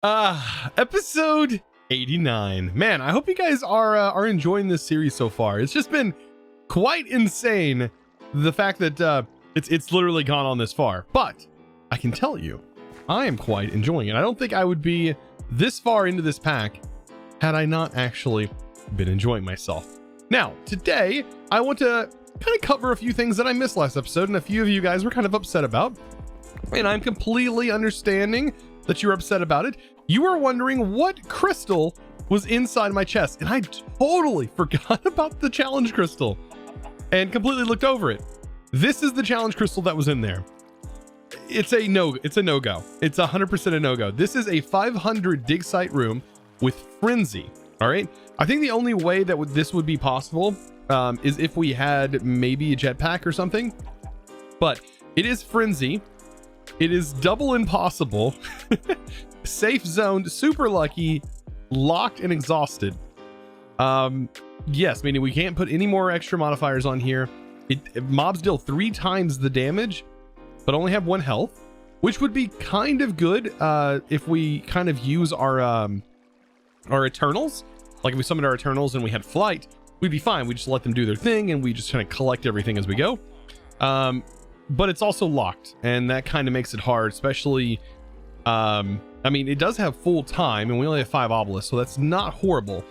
Episode 89. Man, I hope you guys are enjoying this series so far. It's just been quite insane, the fact that it's literally gone on this far. But I can tell you, I am quite enjoying it. I don't think I would be this far into this pack had I not actually been enjoying myself. Now, today, I want to kind of cover a few things that I missed last episode and a few of you guys were kind of upset about. And I'm completely understanding that you're upset about it. You were wondering what crystal was inside my chest, and I totally forgot about the challenge crystal and completely looked over it. This is the challenge crystal that was in there. It's a no-go. It's 100% a no-go. This is a 500 dig site room with frenzy. All right. I think the only way that this would be possible is if we had maybe a jetpack or something, but it is frenzy. It is double impossible, safe zoned, super lucky, locked and exhausted. Yes, meaning we can't put any more extra modifiers on here. Mobs deal 3 times the damage, but only have 1 health, which would be kind of good if we kind of use our Eternals. Like if we summoned our Eternals and we had flight, we'd be fine. We just let them do their thing and we just kind of collect everything as we go. But it's also locked, and that kind of makes it hard, especially, I mean, it does have full time, and we only have 5 obelisks, so that's not horrible.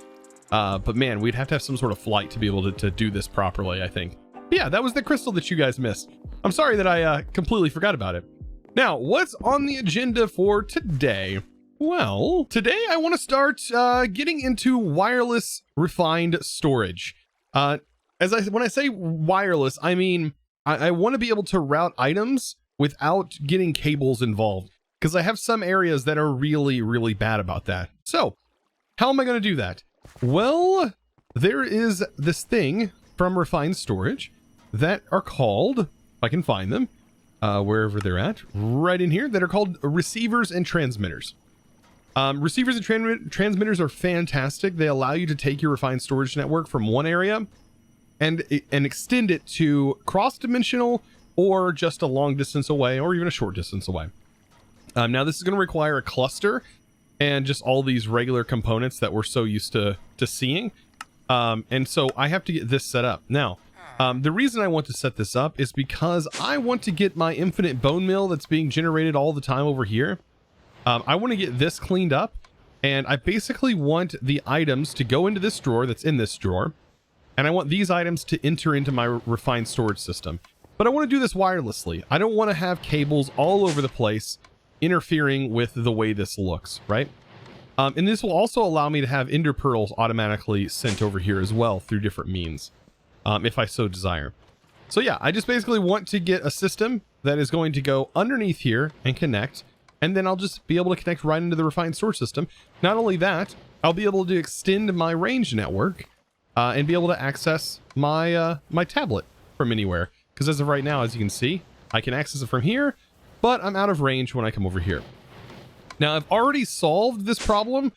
But man, we'd have to have some sort of flight to be able to do this properly, I think. But yeah, that was the crystal that you guys missed. I'm sorry that I completely forgot about it. Now, what's on the agenda for today? Well, today I want to start getting into wireless refined storage. When I say wireless, I mean, I want to be able to route items without getting cables involved, because I have some areas that are really, really bad about that. So how am I going to do that? Well, there is this thing from Refined Storage that are called, if I can find them, wherever they're at, right in here, that are called receivers and transmitters. Receivers and transmitters are fantastic. They allow you to take your Refined Storage network from one area and extend it to cross-dimensional or just a long distance away or even a short distance away. Now this is going to require a cluster and just all these regular components that we're so used to seeing. And so I have to get this set up. Now, the reason I want to set this up is because I want to get my infinite bone meal that's being generated all the time over here. I want to get this cleaned up, and I basically want the items to go into this drawer that's in this drawer. And I want these items to enter into my refined storage system. But I want to do this wirelessly. I don't want to have cables all over the place interfering with the way this looks, right? And this will also allow me to have ender pearls automatically sent over here as well through different means, if I so desire. So yeah, I just basically want to get a system that is going to go underneath here and connect, and then I'll just be able to connect right into the refined storage system. Not only that, I'll be able to extend my range network and be able to access my my tablet from anywhere. Because as of right now, as you can see, I can access it from here, but I'm out of range when I come over here. Now, I've already solved this problem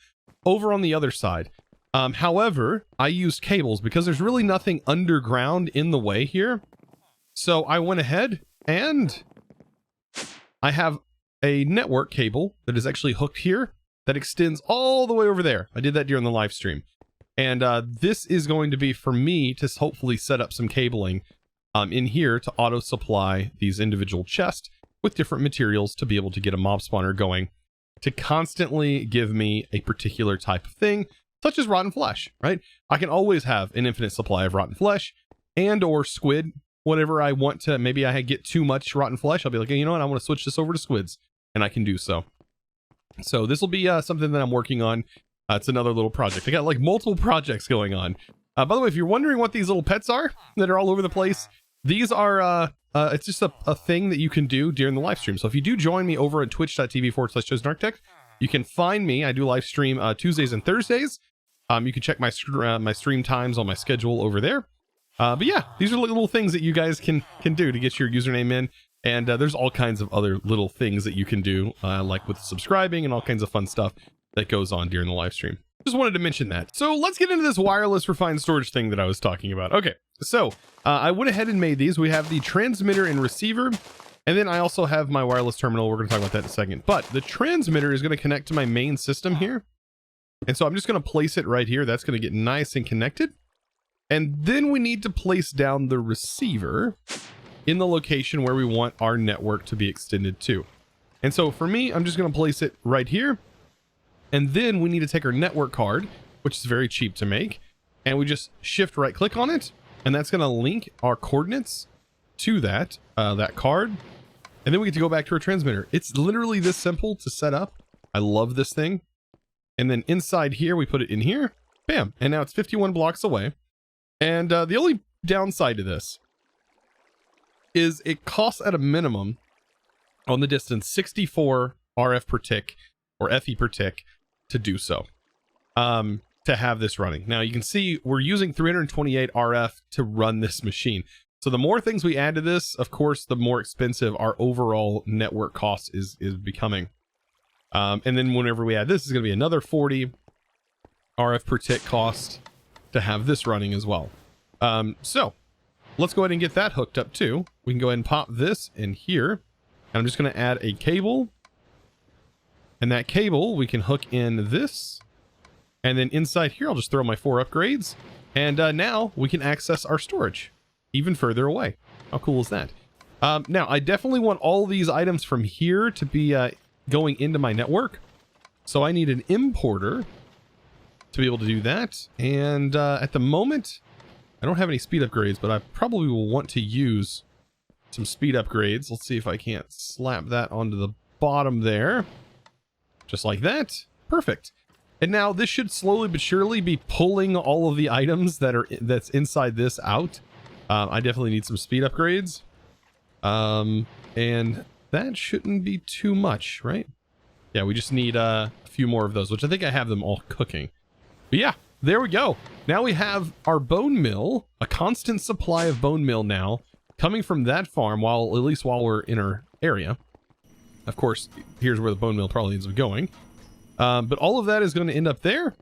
over on the other side. However, I used cables because there's really nothing underground in the way here. So I went ahead and I have a network cable that is actually hooked here that extends all the way over there. I did that during the live stream. And this is going to be for me to hopefully set up some cabling in here to auto supply these individual chests with different materials to be able to get a mob spawner going to constantly give me a particular type of thing, such as rotten flesh, right? I can always have an infinite supply of rotten flesh and or squid, whatever I want to. Maybe I get too much rotten flesh. I'll be like, hey, you know what? I want to switch this over to squids, and I can do so. So this will be something that I'm working on. It's another little project. I got like multiple projects going on. By the way, if you're wondering what these little pets are that are all over the place, these are, it's just a thing that you can do during the live stream. So if you do join me over at twitch.tv/ChosenArchitect, you can find me. I do live stream Tuesdays and Thursdays. You can check my stream times on my schedule over there. But yeah, these are little things that you guys can do to get your username in. And there's all kinds of other little things that you can do, like with subscribing and all kinds of fun stuff that goes on during the live stream. Just wanted to mention that. So let's get into this wireless refined storage thing that I was talking about. Okay, so I went ahead and made these. We have the transmitter and receiver. And then I also have my wireless terminal. We're going to talk about that in a second. But the transmitter is going to connect to my main system here. And so I'm just going to place it right here. That's going to get nice and connected. And then we need to place down the receiver in the location where we want our network to be extended to. And so for me, I'm just going to place it right here. And then we need to take our network card, which is very cheap to make. And we just shift right click on it. And that's going to link our coordinates to that card. And then we get to go back to our transmitter. It's literally this simple to set up. I love this thing. And then inside here, we put it in here. Bam. And now it's 51 blocks away. And the only downside to this is it costs at a minimum on the distance 64 RF per tick or FE per tick to do so, to have this running. Now you can see we're using 328 RF to run this machine. So the more things we add to this, of course, the more expensive our overall network cost is becoming. And then whenever we add this, it's going to be another 40 RF per tick cost to have this running as well. So let's go ahead and get that hooked up too. We can go ahead and pop this in here. And I'm just going to add a cable. And that cable, we can hook in this. And then inside here, I'll just throw my 4 upgrades. And now we can access our storage even further away. How cool is that? Now, I definitely want all these items from here to be going into my network. So I need an importer to be able to do that. And at the moment, I don't have any speed upgrades, but I probably will want to use some speed upgrades. Let's see if I can't slap that onto the bottom there. Just like that. Perfect. And now this should slowly but surely be pulling all of the items that's inside this out. I definitely need some speed upgrades. And that shouldn't be too much, right? Yeah, we just need a few more of those, which I think I have them all cooking. But yeah, there we go. Now we have our bone mill, a constant supply of bone mill now, coming from that farm, at least while we're in our area. Of course, here's where the bone mill probably ends up going. But all of that is going to end up there.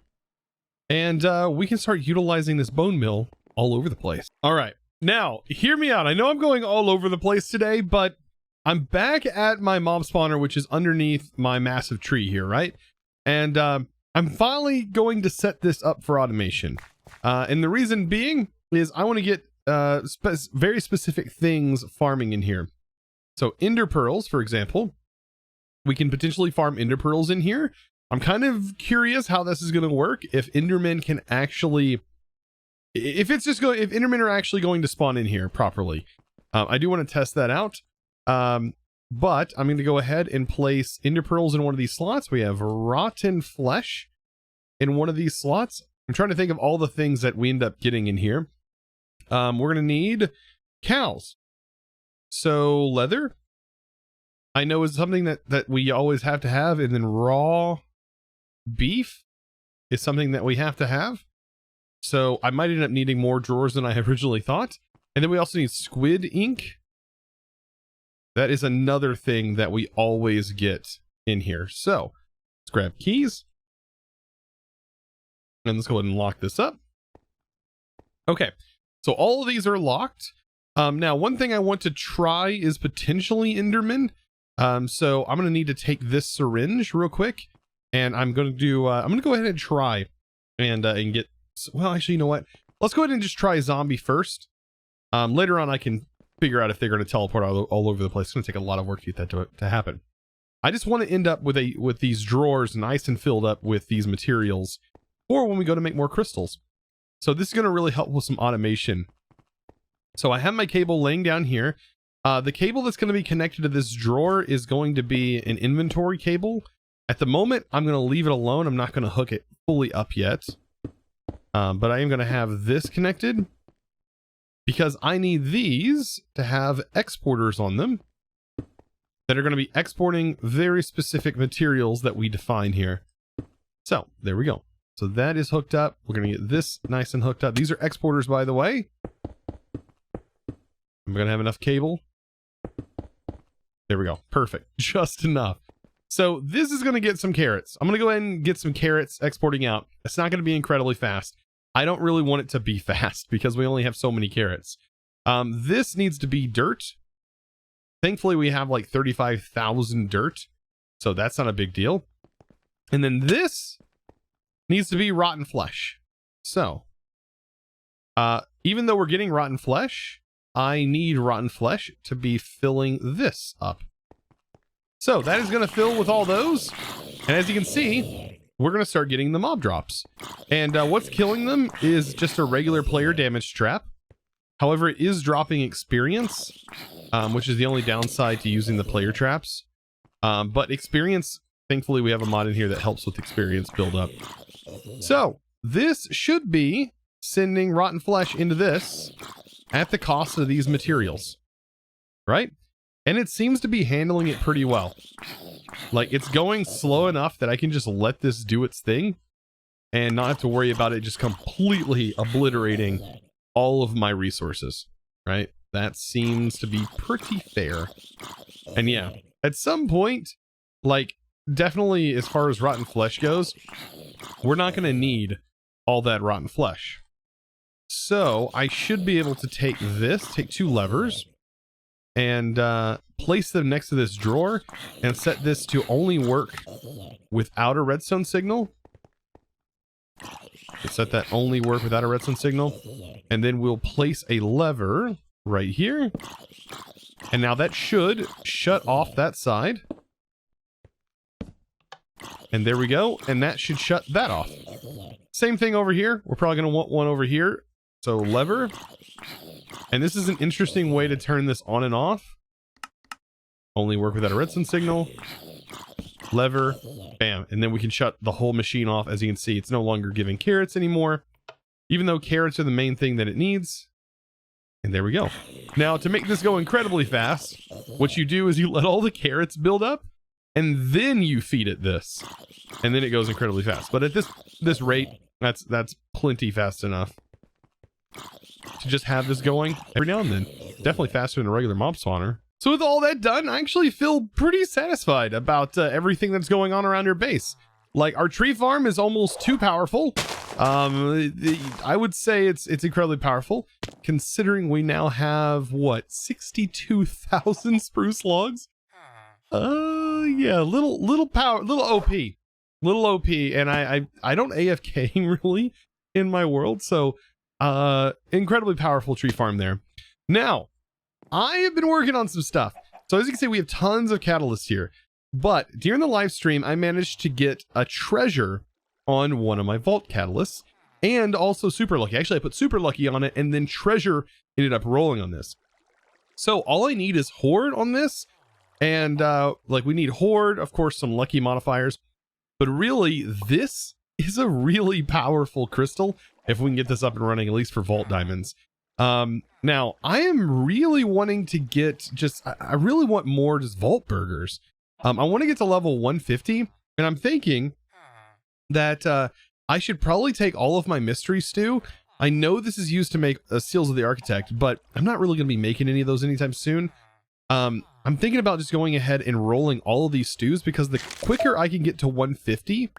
And we can start utilizing this bone mill all over the place. All right. Now, hear me out. I know I'm going all over the place today, but I'm back at my mob spawner, which is underneath my massive tree here, right? And I'm finally going to set this up for automation. And the reason being is I want to get very specific things farming in here. So ender pearls, for example, we can potentially farm ender pearls in here. I'm kind of curious how this is going to work. If endermen can actually, if endermen are actually going to spawn in here properly. I do want to test that out. But I'm going to go ahead and place ender pearls in one of these slots. We have rotten flesh in one of these slots. I'm trying to think of all the things that we end up getting in here. We're going to need cows. So leather, I know, is something that we always have to have. And then raw beef is something that we have to have. So I might end up needing more drawers than I originally thought. And then we also need squid ink. That is another thing that we always get in here. So let's grab keys. And let's go ahead and lock this up. Okay, so all of these are locked. Now, one thing I want to try is potentially enderman. So I'm going to need to take this syringe real quick. And I'm going to do, I'm going to go ahead and try and get, well, actually, you know what? Let's go ahead and just try zombie first. Later on, I can figure out if they're going to teleport all over the place. It's going to take a lot of work to get that to happen. I just want to end up with these drawers nice and filled up with these materials for when we go to make more crystals. So this is going to really help with some automation. So I have my cable laying down here. The cable that's going to be connected to this drawer is going to be an inventory cable. At the moment, I'm going to leave it alone. I'm not going to hook it fully up yet. But I am going to have this connected because I need these to have exporters on them that are going to be exporting very specific materials that we define here. So there we go. So that is hooked up. We're going to get this nice and hooked up. These are exporters, by the way. I'm going to have enough cable. There we go. Perfect. Just enough. So this is going to get some carrots. I'm going to go ahead and get some carrots exporting out. It's not going to be incredibly fast. I don't really want it to be fast because we only have so many carrots. This needs to be dirt. Thankfully, we have like 35,000 dirt, so that's not a big deal. And then this needs to be rotten flesh. So, even though we're getting rotten flesh, I need rotten flesh to be filling this up. So that is going to fill with all those. And as you can see, we're going to start getting the mob drops. And what's killing them is just a regular player damage trap. However, it is dropping experience, which is the only downside to using the player traps. But experience, thankfully, we have a mod in here that helps with experience buildup. So this should be sending rotten flesh into this at the cost of these materials, right? And it seems to be handling it pretty well. Like, it's going slow enough that I can just let this do its thing and not have to worry about it just completely obliterating all of my resources, right? That seems to be pretty fair. And yeah, at some point, like, definitely as far as rotten flesh goes, we're not going to need all that rotten flesh. So I should be able to take this, take 2 levers, and place them next to this drawer and set this to only work without a redstone signal. Set that only work without a redstone signal. And then we'll place a lever right here. And now that should shut off that side. And there we go. And that should shut that off. Same thing over here. We're probably going to want one over here. So lever. And this is an interesting way to turn this on and off. Only work without a redstone signal. Lever. Bam. And then we can shut the whole machine off. As you can see, it's no longer giving carrots anymore. Even though carrots are the main thing that it needs. And there we go. Now, to make this go incredibly fast, what you do is you let all the carrots build up. And then you feed it this. And then it goes incredibly fast. But at this rate, that's plenty fast enough to just have this going every now and then. Definitely faster than a regular mob spawner. So with all that done, I actually feel pretty satisfied about everything that's going on around your base. Like, our tree farm is almost too powerful. I would say it's incredibly powerful, considering we now have, what, 62,000 spruce logs? Yeah, little power, little OP. Little OP, and I don't AFK really in my world, so incredibly powerful tree farm there. Now, I have been working on some stuff. So as you can see, we have tons of catalysts here. But during the live stream, I managed to get a treasure on one of my vault catalysts, and also super lucky. Actually, I put super lucky on it, and then treasure ended up rolling on this. So all I need is horde on this, and like, we need horde, of course, some lucky modifiers. But really, this is a really powerful crystal if we can get this up and running, at least for vault diamonds. Now, I am really wanting to get I really want more just vault burgers. I want to get to level 150, and I'm thinking that I should probably take all of my mystery stew. I know this is used to make seals of the architect, but I'm not really going to be making any of those anytime soon. I'm thinking about just going ahead and rolling all of these stews, because the quicker I can get to 150,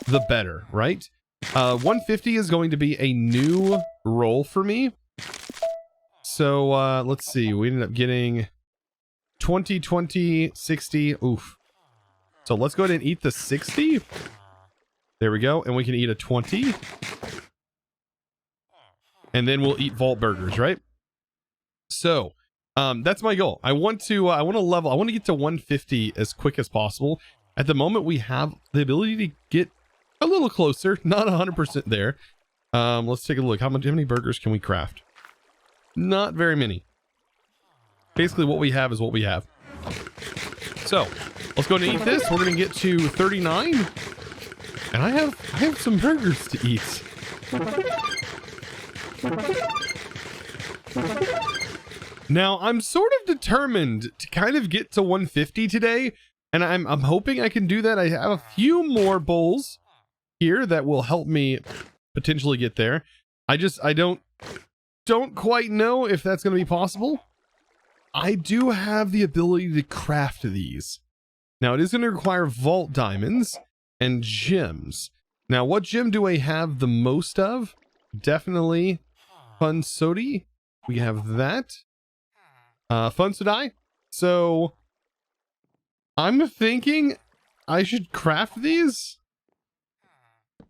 the better, right? 150 is going to be a new roll for me. So let's see, we ended up getting 20, 20, 60. Oof. So let's go ahead and eat the 60. There we go. And we can eat a 20. And then we'll eat vault burgers, right? So that's my goal. I want to get to 150 as quick as possible. At the moment, we have the ability to get a little closer, not 100% there. Let's take a look. How many burgers can we craft? Not very many. Basically, what we have is what we have. So let's go and eat this. We're going to get to 39, and I have some burgers to eat. Now, I'm sort of determined to kind of get to 150 today, and I'm hoping I can do that. I have a few more bowls here that will help me potentially get there. I don't quite know if that's going to be possible. I do have the ability to craft these. Now, it is going to require vault diamonds and gems. Now, what gem do I have the most of? Definitely Fun Sodi. We have that. Fun Sodi. So I'm thinking I should craft these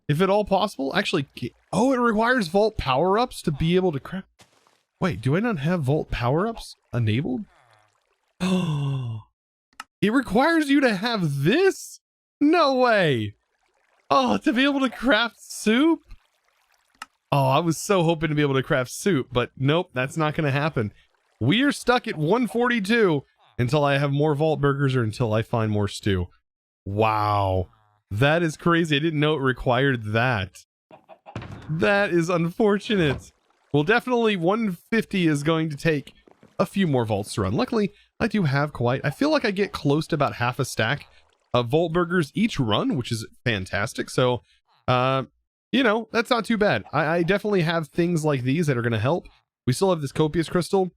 if at all possible. Actually, oh, it requires vault power-ups to be able to craft. Wait, do I not have vault power-ups enabled? Oh, it requires you to have this? No way. Oh, to be able to craft soup? Oh, I was so hoping to be able to craft soup, but nope, that's not going to happen. We are stuck at 142 until I have more vault burgers or until I find more stew. Wow. That is crazy. I didn't know it required that. That is unfortunate. Well, definitely 150 is going to take a few more vaults to run. Luckily, I do have quite... I feel like I get close to about half a stack of vault burgers each run, which is fantastic. So, you know, that's not too bad. I definitely have things like these that are going to help. We still have this copious crystal.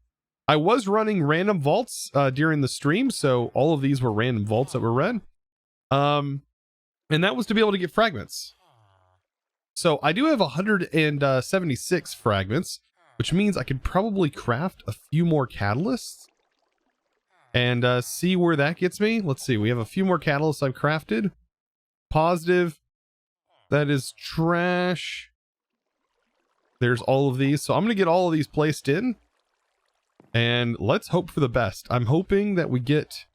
I was running random vaults during the stream, so all of these were random vaults that were read. And that was to be able to get fragments. So I do have 176 fragments, which means I could probably craft a few more catalysts and see where that gets me. Let's see. We have a few more catalysts I've crafted. Positive. That is trash. There's all of these. So I'm going to get all of these placed in. And let's hope for the best. I'm hoping that we get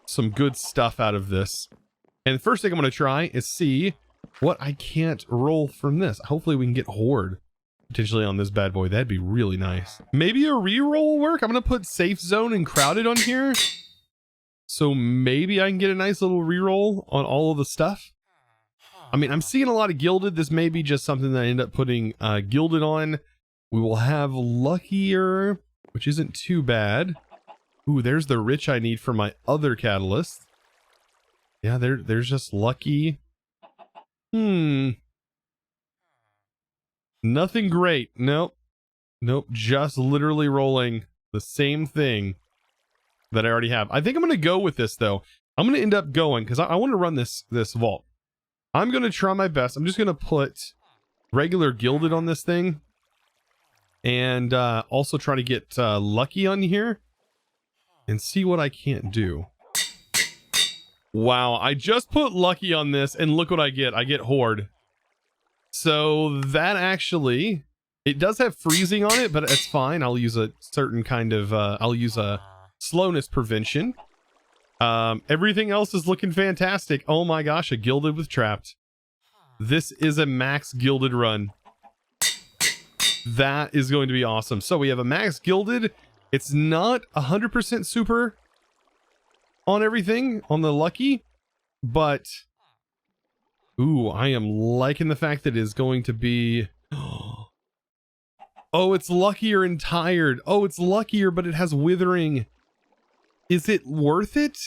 some good stuff out of this. And the first thing I'm going to try is see what I can't roll from this. Hopefully we can get Horde potentially on this bad boy. That'd be really nice. Maybe a reroll will work. I'm going to put Safe Zone and Crowded on here. So maybe I can get a nice little reroll on all of the stuff. I mean, I'm seeing a lot of Gilded. This may be just something that I end up putting Gilded on. We will have Luckier, which isn't too bad. Ooh, there's the Rich I need for my other catalyst. Yeah, there's just Lucky. Nothing great. Nope. Nope. Just literally rolling the same thing that I already have. I think I'm going to go with this, though. I'm going to end up going because I want to run this vault. I'm going to try my best. I'm just going to put regular Gilded on this thing. And also try to get Lucky on here. And see what I can't do. Wow, I just put Lucky on this, and look what I get. I get Horde. So that actually, it does have freezing on it, but it's fine. I'll use a certain kind of, I'll use a slowness prevention. Everything else is looking fantastic. Oh my gosh, a Gilded with Trapped. This is a max Gilded run. That is going to be awesome. So we have a max Gilded. It's not 100% super on everything on the Lucky, but ooh, I am liking the fact that it is going to be oh, it's Luckier and Tired. Oh, it's Luckier, but it has Withering. Is it worth it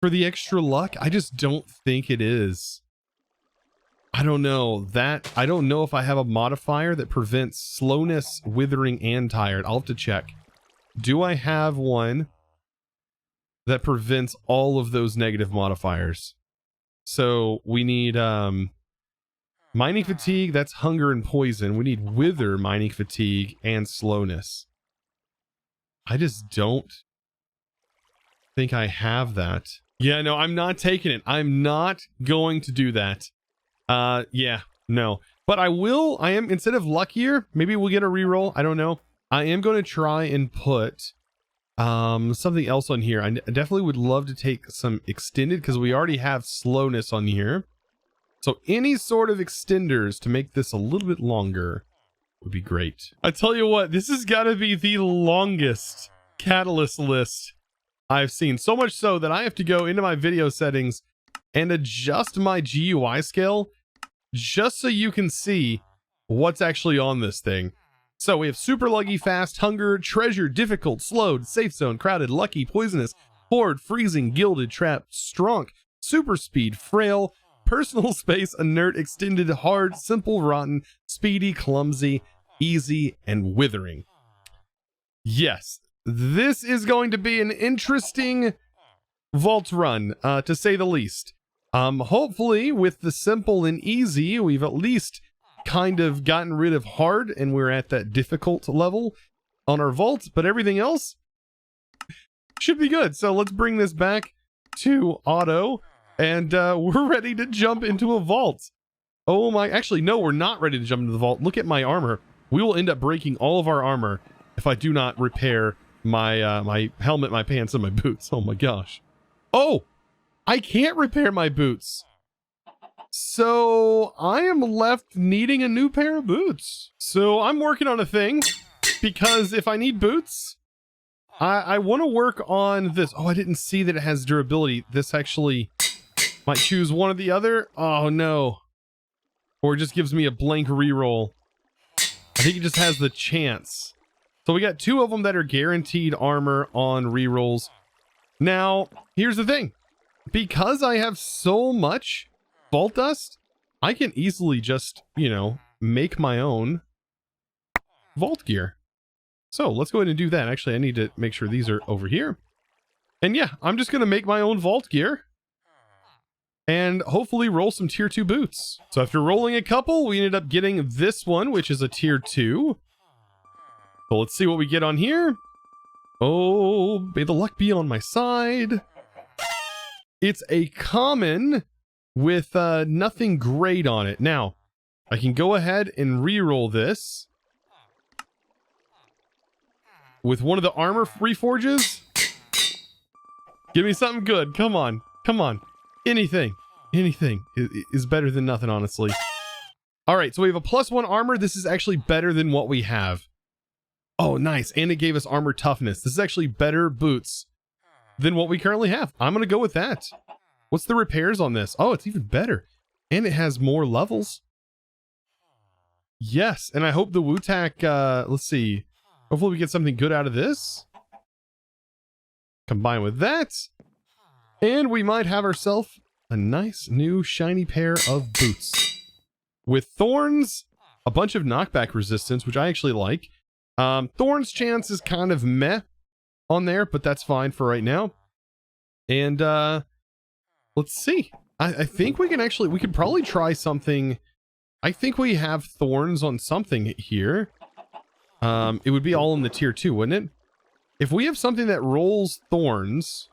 for the extra luck? I just don't think it is. I don't know that. I don't know if I have a modifier that prevents slowness, withering, and tired. I'll have to check. Do I have one that prevents all of those negative modifiers? So we need mining fatigue. That's hunger and poison. We need wither, mining fatigue, and slowness. I just don't think I have that. Yeah, no, I'm not taking it. I'm not going to do that. Yeah, no, but I am, instead of Luckier, maybe we'll get a reroll. I don't know. I am going to try and put, something else on here. I definitely would love to take some extended because we already have slowness on here. So any sort of extenders to make this a little bit longer would be great. I tell you what, this has got to be the longest catalyst list I've seen. So much so that I have to go into my video settings and adjust my GUI scale just so you can see what's actually on this thing. So we have super lucky, fast, hunger, treasure, difficult, slowed, safe zone, crowded, lucky, poisonous, horde, freezing, gilded, trapped, strong, super speed, frail, personal space, inert, extended, hard, simple, rotten, speedy, clumsy, easy, and withering. Yes, this is going to be an interesting vault run, to say the least. Hopefully with the simple and easy, we've at least kind of gotten rid of hard and we're at that difficult level on our vault, but everything else, Should be good. So let's bring this back to auto, and we're ready to jump into a vault. Oh my, actually, no, we're not ready to jump into the vault. Look at my armor. We will end up breaking all of our armor if I do not repair my my helmet, my pants, and my boots. Oh my gosh. Oh, I can't repair my boots. So I am left needing a new pair of boots. So I'm working on a thing, because if I need boots, I want to work on this. Oh, I didn't see that it has durability. This actually might choose one or the other. Oh no. Or it just gives me a blank reroll. I think it just has the chance. So we got 2 of them that are guaranteed armor on rerolls. Now, here's the thing. Because I have so much vault dust, I can easily just, you know, make my own vault gear. So let's go ahead and do that. Actually, I need to make sure these are over here. And yeah, I'm just going to make my own vault gear and hopefully roll some tier 2 boots. So after rolling a couple, we ended up getting this one, which is a tier 2. So let's see what we get on here. Oh, may the luck be on my side. It's a common with nothing great on it. Now, I can go ahead and re-roll this with one of the armor reforges. Give me something good. Come on. Come on. Anything is better than nothing, honestly. All right, so we have a +1 armor. This is actually better than what we have. Oh, nice. And it gave us armor toughness. This is actually better boots than what we currently have. I'm going to go with that. What's the repairs on this? Oh, it's even better. And it has more levels. Yes, and I hope the Wootack, let's see. Hopefully we get something good out of this. Combine with that. And we might have ourselves a nice new shiny pair of boots. With thorns, a bunch of knockback resistance, which I actually like. Thorns chance is kind of meh on there, but that's fine for right now. And let's see. I think we can actually, we could probably try something. I think we have thorns on something here. It would be all in the tier 2, wouldn't it? If we have something that rolls thorns,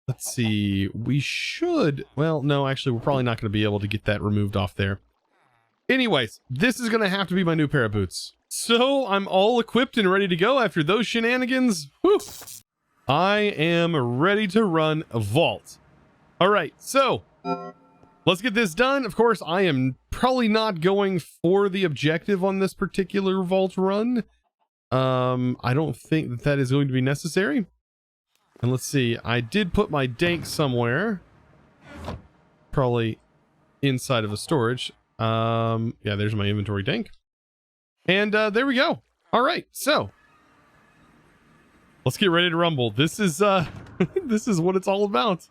let's see, we should, well, no, actually, we're probably not going to be able to get that removed off there. Anyways, this is going to have to be my new pair of boots. So I'm all equipped and ready to go after those shenanigans. Whew. I am ready to run a vault. All right, so let's get this done. Of course, I am probably not going for the objective on this particular vault run. I don't think that that is going to be necessary. And let's see, I did put my dank somewhere. Probably inside of a storage. Yeah, there's my inventory dank. And there we go. All right, so let's get ready to rumble. This is this is what it's all about.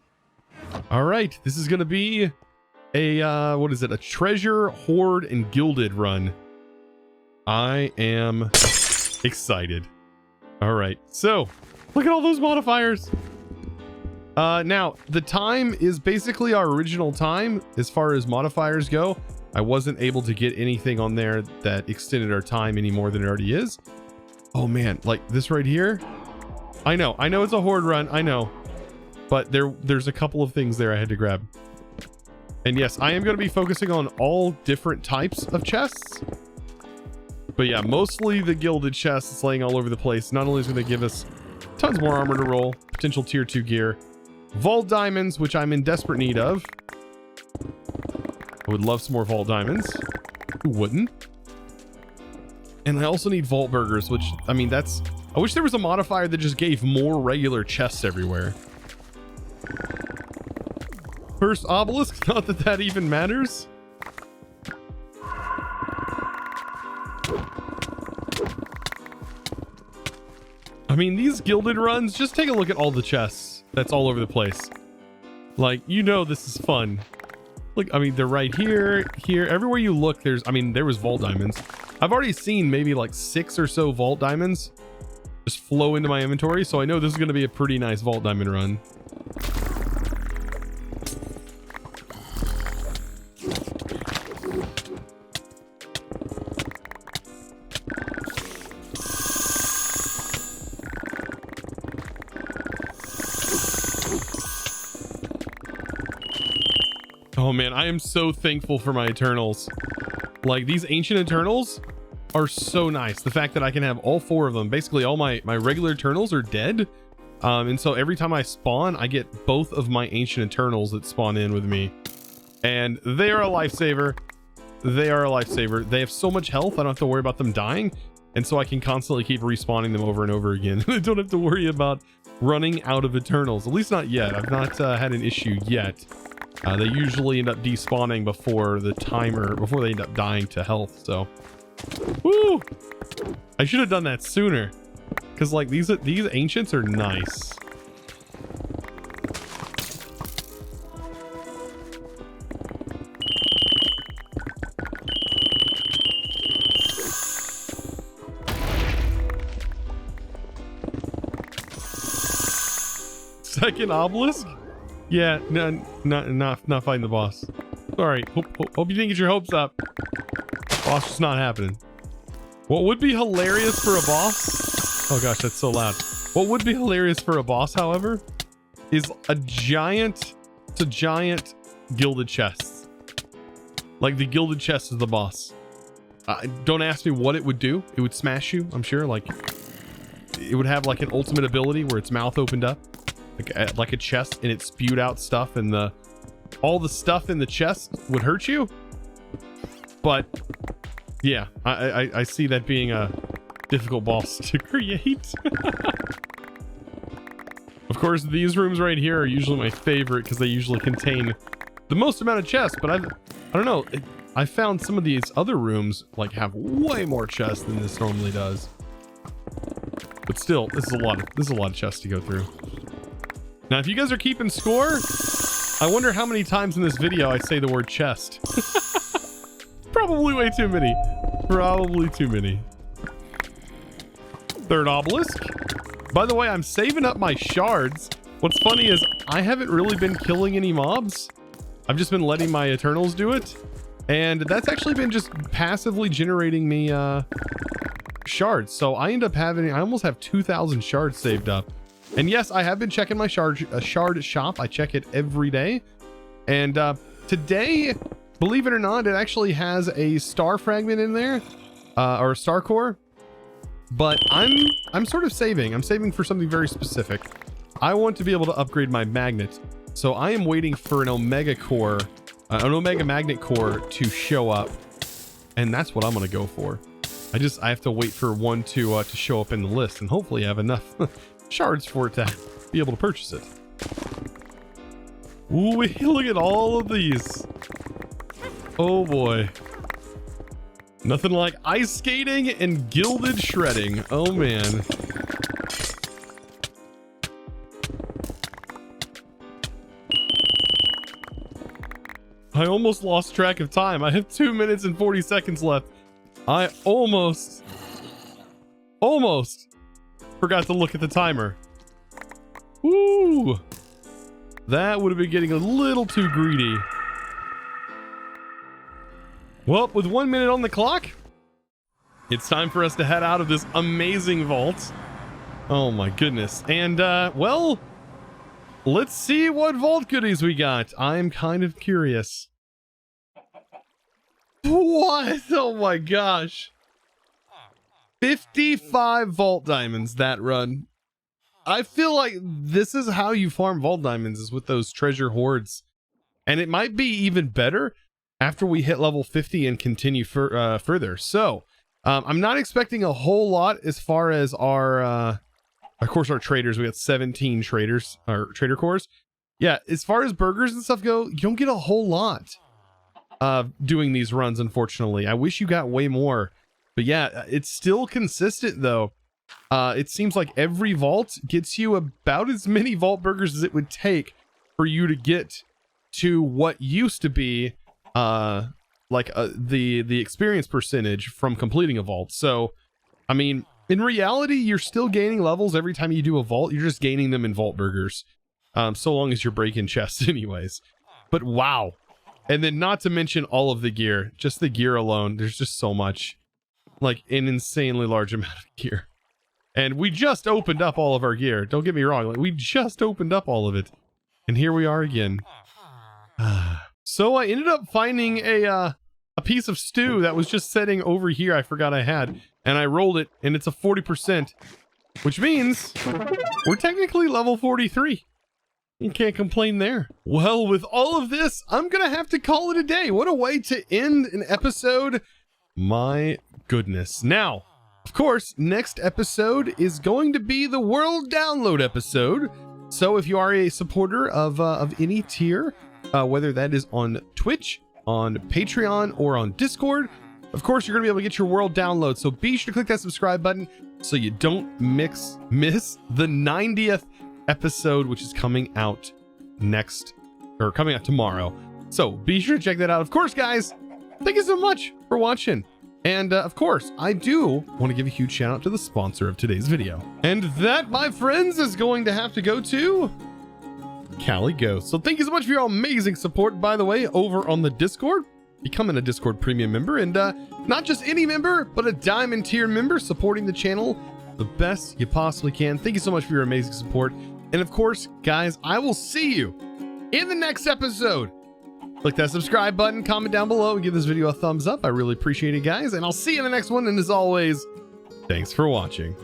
All right, this is gonna be a what is it? A treasure, hoard, and gilded run. I am excited. All right, so look at all those modifiers. Now the time is basically our original time as far as modifiers go. I wasn't able to get anything on there that extended our time any more than it already is. Oh man, like this right here. I know it's a horde run, I know. But there's a couple of things there I had to grab. And yes, I am going to be focusing on all different types of chests. But yeah, mostly the gilded chest is laying all over the place. Not only is it going to give us tons more armor to roll, potential tier 2 gear, vault diamonds, which I'm in desperate need of. I would love some more vault diamonds. Who wouldn't? And I also need vault burgers, which, I mean, that's... I wish there was a modifier that just gave more regular chests everywhere. First obelisk, not that that even matters. I mean, these gilded runs, just take a look at all the chests that's all over the place. Like, you know this is fun. Look, I mean, they're right here, here. Everywhere you look, there's, I mean, there was vault diamonds. I've already seen maybe like 6 or so vault diamonds just flow into my inventory, so I know this is going to be a pretty nice vault diamond run. Oh man, I am so thankful for my Eternals. Like, these ancient Eternals are so nice. The fact that I can have all 4 of them. Basically, all my regular Eternals are dead. And so every time I spawn, I get both of my ancient Eternals that spawn in with me. And they are a lifesaver. They are a lifesaver. They have so much health, I don't have to worry about them dying. And so I can constantly keep respawning them over and over again. I don't have to worry about running out of Eternals. At least not yet. I've not had an issue yet. They usually end up despawning before the timer, before they end up dying to health. So, woo! I should have done that sooner, because like these ancients are nice. Second obelisk? Yeah, no, not fighting the boss. Sorry. Hope you didn't get your hopes up. Boss just not happening. What would be hilarious for a boss? Oh gosh, that's so loud. What would be hilarious for a boss, however, is a giant gilded chest. Like the gilded chest is the boss. Don't ask me what it would do. It would smash you, I'm sure. Like, it would have like an ultimate ability where its mouth opened up. Like a chest, and it spewed out stuff, and all the stuff in the chest would hurt you. But yeah, I see that being a difficult boss to create. Of course, these rooms right here are usually my favorite because they usually contain the most amount of chests. But I don't know. I found some of these other rooms like have way more chests than this normally does. But still, this is a lot of chests to go through. Now, if you guys are keeping score, I wonder how many times in this video I say the word chest. Probably way too many. Probably too many. Third obelisk. By the way, I'm saving up my shards. What's funny is I haven't really been killing any mobs. I've just been letting my Eternals do it. And that's actually been just passively generating me shards. So I end up having, I almost have 2,000 shards saved up. And yes, I have been checking my shard shop. I check it every day. And today, believe it or not, it actually has a star fragment in there, or a star core. But I'm sort of saving. I'm saving for something very specific. I want to be able to upgrade my magnet. So I am waiting for an omega core, an omega magnet core to show up. And that's what I'm going to go for. I have to wait for one to show up in the list, and hopefully I have enough shards for it to be able to purchase it. Ooh, look at all of these. Oh boy. Nothing like ice skating and gilded shredding. Oh man. I almost lost track of time. I have 2 minutes and 40 seconds left. I almost forgot to look at the timer. Woo! That would have been getting a little too greedy. Well, with 1 minute on the clock, it's time for us to head out of this amazing vault. Oh my goodness. And, well, let's see what vault goodies we got. I'm kind of curious. What? Oh my gosh. 55 vault diamonds that run. I feel like this is how you farm vault diamonds, is with those treasure hoards. And it might be even better after we hit level 50 and continue further. So, I'm not expecting a whole lot as far as our, of course, our traders. We got 17 traders, or trader cores. Yeah, as far as burgers and stuff go, you don't get a whole lot doing these runs, unfortunately. I wish you got way more. But yeah, it's still consistent though. It seems like every vault gets you about as many vault burgers as it would take for you to get to what used to be the experience percentage from completing a vault. So, I mean, in reality, you're still gaining levels every time you do a vault. You're just gaining them in vault burgers, so long as you're breaking chests anyways. But wow. And then not to mention all of the gear, just the gear alone. There's just so much, like an insanely large amount of gear. And we just opened up all of our gear. Don't get me wrong. Like, we just opened up all of it. And here we are again. So I ended up finding a piece of stew that was just sitting over here. I forgot I had, and I rolled it, and it's a 40%, which means we're technically level 43. You can't complain there. Well, with all of this, I'm gonna have to call it a day. What a way to end an episode. My goodness. Now, of course, next episode is going to be the world download episode. So if you are a supporter of any tier, whether that is on Twitch, on Patreon, or on Discord, of course, you're gonna be able to get your world download. So be sure to click that subscribe button so you don't miss the 90th episode, which is coming out coming out tomorrow. So be sure to check that out. Of course, guys, thank you so much for watching. And of course, I do want to give a huge shout out to the sponsor of today's video. And that, my friends, is going to have to go to Cali Ghost. So thank you so much for your amazing support, by the way, over on the Discord. Becoming a Discord premium member, and not just any member, but a diamond tier member, supporting the channel the best you possibly can. Thank you so much for your amazing support. And of course, guys, I will see you in the next episode. Click that subscribe button, comment down below, and give this video a thumbs up. I really appreciate it, guys. And I'll see you in the next one. And as always, thanks for watching.